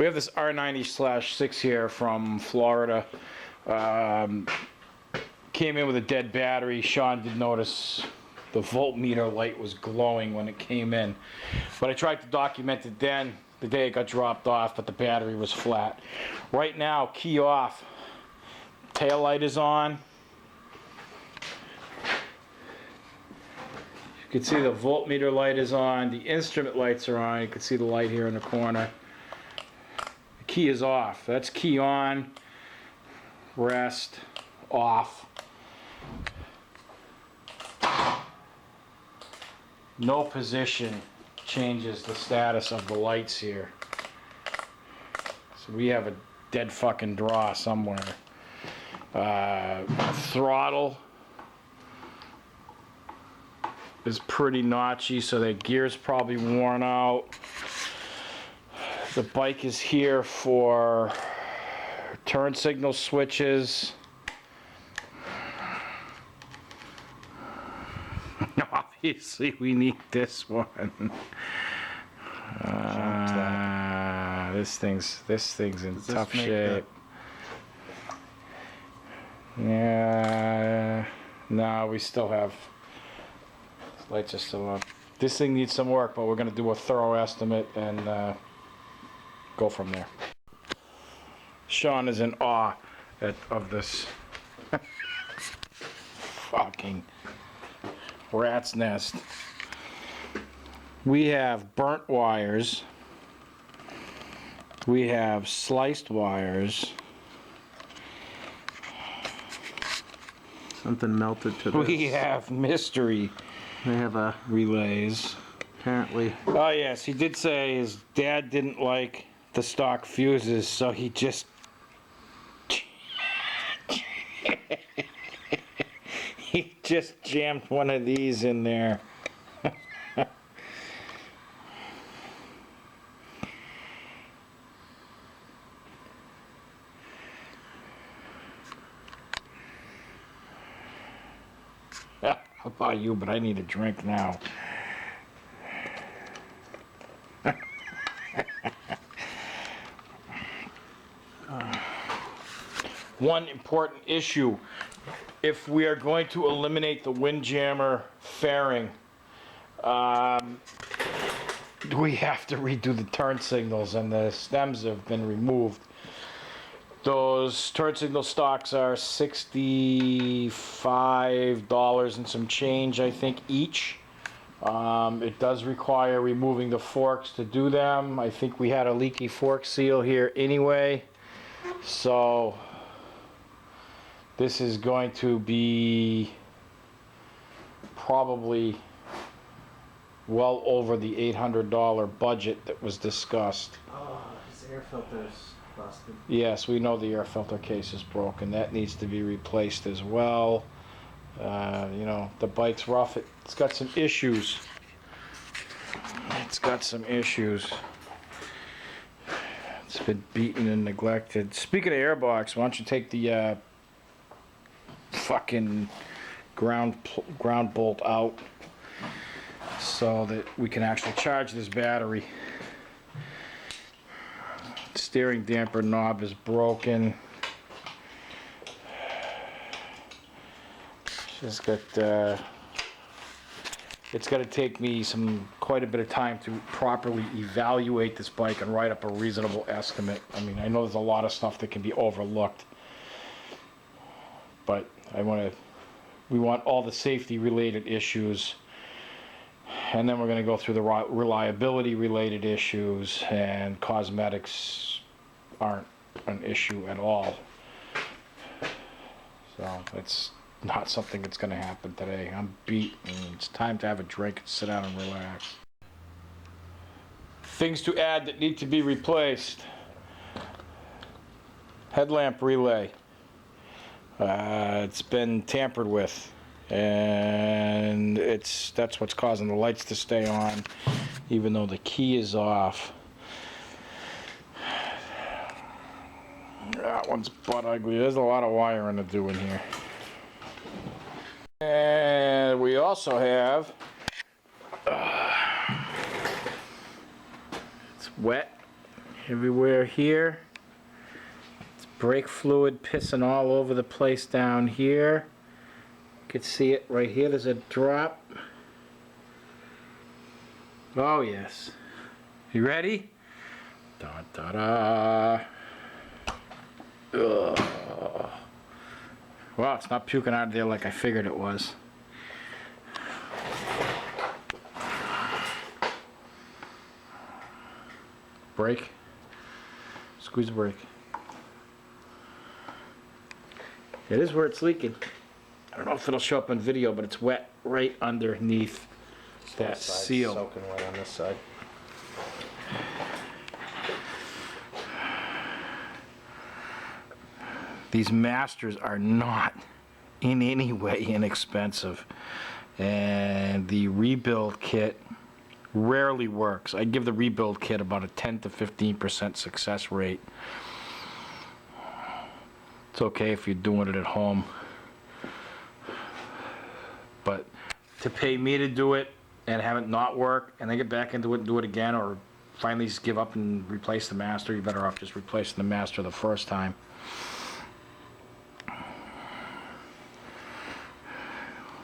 We have this R90/6 here from Florida. Came in with a dead battery. Sean did notice the voltmeter light was glowing when it came in. But I tried to document it then, the day it got dropped off, but the battery was flat. Right now, key off. Tail light is on. You can see the voltmeter light is on. The instrument lights are on. You can see the light here in the corner. The key is off. That's key on, rest, off. No position changes the status of the lights here. So we have a dead fucking draw somewhere. Throttle is pretty notchy, so the gear's probably worn out. The bike is here for turn signal switches. Obviously, we need this one. This thing's in tough shape. Yeah. No, we still have. Lights are still on. This thing needs some work, but we're going to do a thorough estimate and go from there. Sean is in awe of this fucking rat's nest. We have burnt wires. We have sliced wires. Something melted to this. We have mystery. They have a relays. Apparently. Oh yes, he did say his dad didn't like the stock fuses, so he just he just jammed one of these in there. How about you, but I need a drink now. One important issue, if we are going to eliminate the windjammer fairing, we have to redo the turn signals, and the stems have been removed. Those turn signal stocks are $65 and some change, I think, each. It does require removing the forks to do them. I think we had a leaky fork seal here anyway. So this is going to be probably well over the $800 budget that was discussed. Oh, his air filter's busted. Yes, we know the air filter case is broken. That needs to be replaced as well. You know, the bike's rough. It's got some issues. It's been beaten and neglected. Speaking of airbox, why don't you take the fucking ground bolt out so that we can actually charge this battery. Steering damper knob is broken. Just got it's going to take me quite a bit of time to properly evaluate this bike and write up a reasonable estimate. I mean, I know there's a lot of stuff that can be overlooked, but we want all the safety related issues, and then we're going to go through the reliability related issues, and cosmetics aren't an issue at all. So it's not something that's going to happen today. I'm beat, and it's time to have a drink and sit down and relax. Things to add that need to be replaced. Headlamp relay. It's been tampered with, and that's what's causing the lights to stay on, even though the key is off. That one's butt ugly. There's a lot of wiring to do in here. And we also have, it's wet everywhere here. It's brake fluid pissing all over the place down here. You can see it right here. There's a drop. Oh yes. You ready? Da da da. Ugh. Well, it's not puking out of there like I figured it was. Brake. Squeeze the brake. It is where it's leaking. I don't know if it'll show up on video, but it's wet right underneath that seal. Soaking wet on this side. These Masters are not in any way inexpensive, and the rebuild kit rarely works. I give the rebuild kit about a 10 to 15% success rate. It's okay if you're doing it at home, but to pay me to do it and have it not work and then get back into it and do it again, or finally just give up and replace the Master, you're better off just replacing the Master the first time.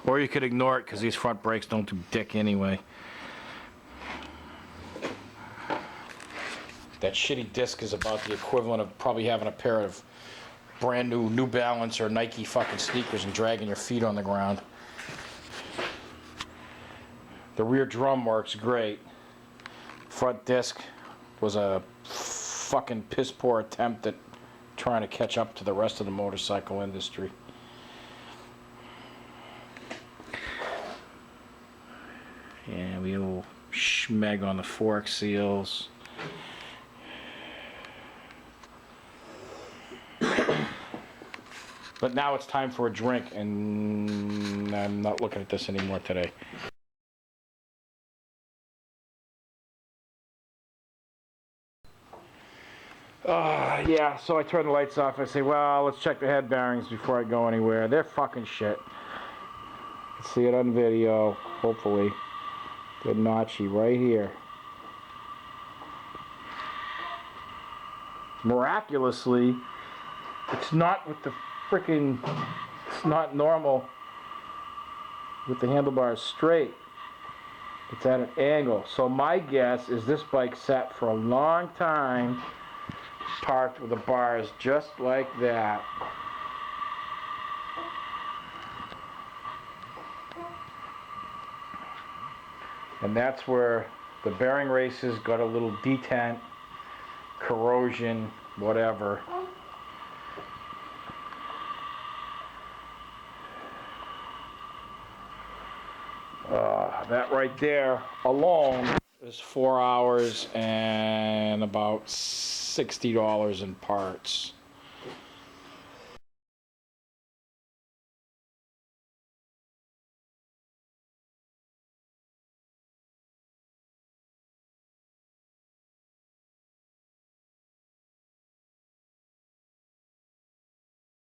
Or you could ignore it because these front brakes don't do dick anyway. That shitty disc is about the equivalent of probably having a pair of brand new New Balance or Nike fucking sneakers and dragging your feet on the ground. The rear drum works great. Front disc was a fucking piss poor attempt at trying to catch up to the rest of the motorcycle industry. Yeah, we will schmeg on the fork seals. But now it's time for a drink, and I'm not looking at this anymore today. Yeah, so I turn the lights off. I say, well, let's check the head bearings before I go anywhere. They're fucking shit. You can see it on video, hopefully. They're notchy right here. Miraculously, it's not with the freaking, it's not normal with the handlebars straight. It's at an angle. So my guess is this bike sat for a long time parked with the bars just like that. And that's where the bearing races got a little detent, corrosion, whatever. That right there alone is 4 hours and about $60 in parts.